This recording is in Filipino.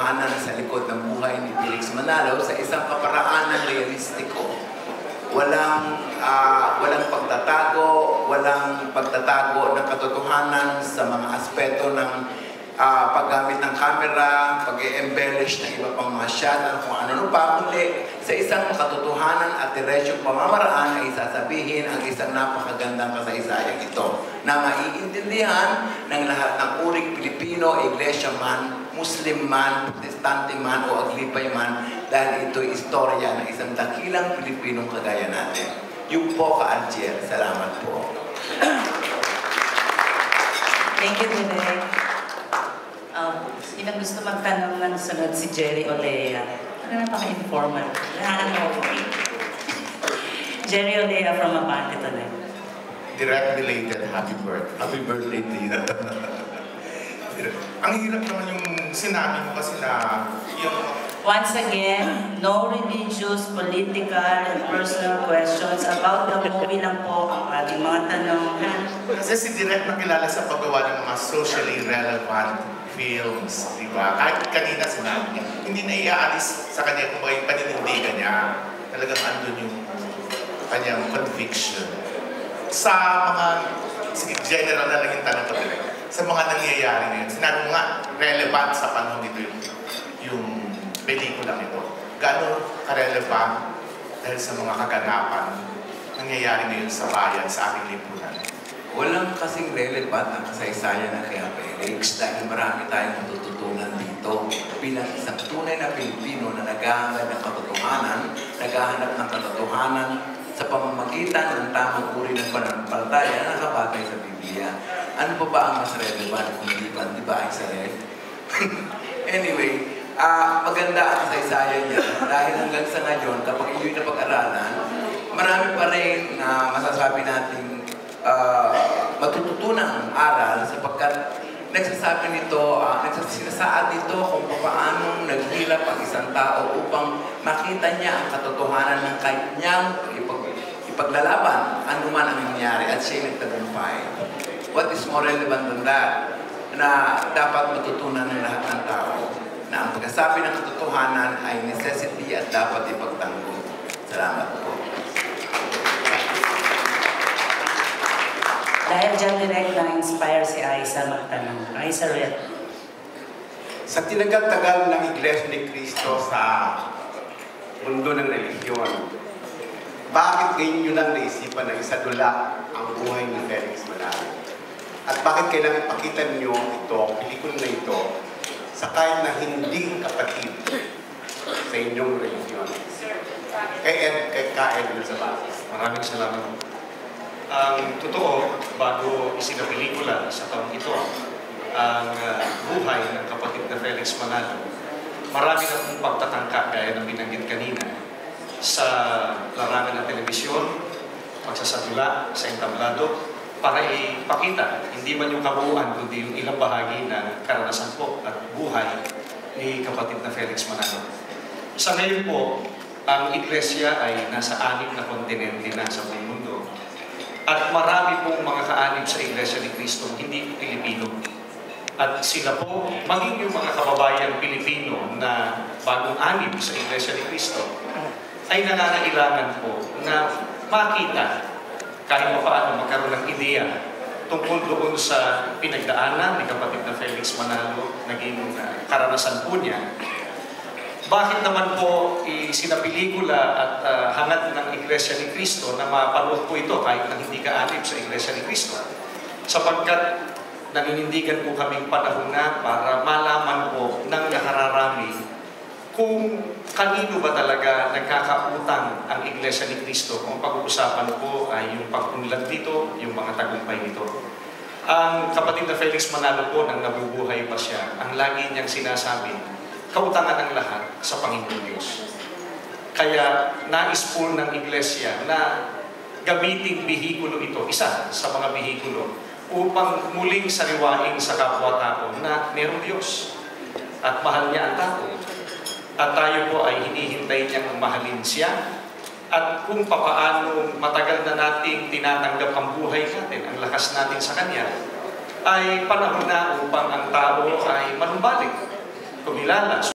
sa likod ng buhay ni Felix Manalo sa isang kaparaanan realistiko. Walang pagtatago ng katotohanan sa mga aspeto ng paggamit ng camera, pag-embellish ng iba pang masyadang kung ano pa, kundi sa isang katotohanan at diretsyong pamamaraan ay sasabihin ang isang napakagandang kasaysayang ito na maiintindihan ng lahat ng uring Pilipino, Iglesia man, Muslim man, Protestante man o Aglipay man, dahil ito ay istorya ng isang dakilang Pilipinong kagaya natin. Yung po ka-Adjer, salamat po. Thank you, Direk. Sino gusto magtanong ng sunod? Si Jerry Olea. Ano napaka-informal? Jerry Olea from Abante tonight. Direct related, happy birthday to you. Ang hirap naman yung sinabi mo kasi na yung... Once again, no religious, political, and personal questions about the movie lang po ang ating mga tanong. Kasi si Direk nakilala sa paggawa ng mga socially relevant films, di ba? Kahit kanina sinabi niya, hindi na iaalis sa kanya kung yung paninindigan niya. Talagang andun yung kanyang conviction. Sa mga, sige, general na lang yung tanong ko, Direk. Sa mga nangyayari ngayon, sinabi mo nga, relevant sa panahon nito yung pelikulang ito. Gaano ka-relevant dahil sa mga kaganapan nangyayari ngayon sa bayan, sa ating lipunan? Walang kasing relevant ang kasaysayan ng kaya Felix dahil marami tayong matututunan dito bilang isang tunay na Pilipino na naghahanap ng katotohanan, sa pamamagitan ng tamang uri ng pananampalataya na nakabatay sa Biblia. Ano pa ba ang mas relevant kung di ba ay sa Anyway, maganda ang kasaysayan niya dahil hanggang sa ngayon, kapag iyo'y napag-aralan, marami pa rin na masasabi natin matututunang aral sapagkat nagsasabi nito, sinasaad nito kung paano naghilap ang isang tao upang makita niya ang katotohanan ng kanyang ipaglalaban anuman ang nangyari at siya'y nagtagumpay. What is more relevant than that? Na dapat matutunan ng lahat ng tao na ang pagkasabi ng katotohanan ay necessity at dapat ipagtanggol. Salamat po. Dahil dyan direct na-inspire si Aiza magtanong. Aiza Red. Sa tinagal-tagal ng Iglesia ni Cristo sa mundo ng relihiyon, bakit ngayon nyo lang naisipan na isadula ang buhay ni Felix Manalo? At bakit kailangan ipakita nyo ito, pelikula na ito, sa kahit na hindi kapatid sa inyong relihiyon? Kay Ed sa basis. Maraming salamat. Ang totoo, bago isinapelikula sa taong ito, ang buhay ng kapatid na Felix Manalo, marami na pong pagtatangka gaya ng binanggit kanina sa larangan ng telebisyon, pagsasadula sa entablado, para ipakita, hindi man yung kabuuan, kundi yung ilang bahagi ng karanasan po at buhay ni kapatid na Felix Manalo. Sa ngayon po, ang Iglesia ay nasa 6 na kontinente na sa buong mundo. At marami pong mga kaanib sa Iglesia ni Cristo, hindi Pilipino. At sila po, maging yung mga kababayan Pilipino na bagong anib sa Iglesia ni Cristo, ay nangangailangan po na makita kahit paano magkaroon ng ideya tungkol doon sa pinagdaanan ni kapatid na Felix Manalo, naging karanasan po niya. Bakit naman po sinapelikula at hangad ng Iglesia ni Cristo na mapanood po ito kahit na hindi kaanib sa Iglesia ni Cristo? Sapagkat naninindigan po kaming panahon na para malaman po ng nakararami kung kanino ba talaga nagkakautang ang Iglesia ni Cristo. Kung pag-uusapan po ay yung pag-unlad dito, yung mga tagumpay nito. Ang kapatid na Felix Manalo po, nang nabubuhay pa siya, ang lagi niyang sinasabi, kautangan ng lahat sa Panginoon Diyos. Kaya nais po ng Iglesia na gamitin bihikulo ito, isa sa mga bihikulo, upang muling sariwain sa kapwa-tao na mayroong Diyos at mahal niya ang tao. At tayo po ay hinihintay niyang mahalin siya. At kung papaano matagal na nating tinatanggap ang buhay natin, ang lakas natin sa Kanya, ay panahon na upang ang tao ay manumbalik, kumilala.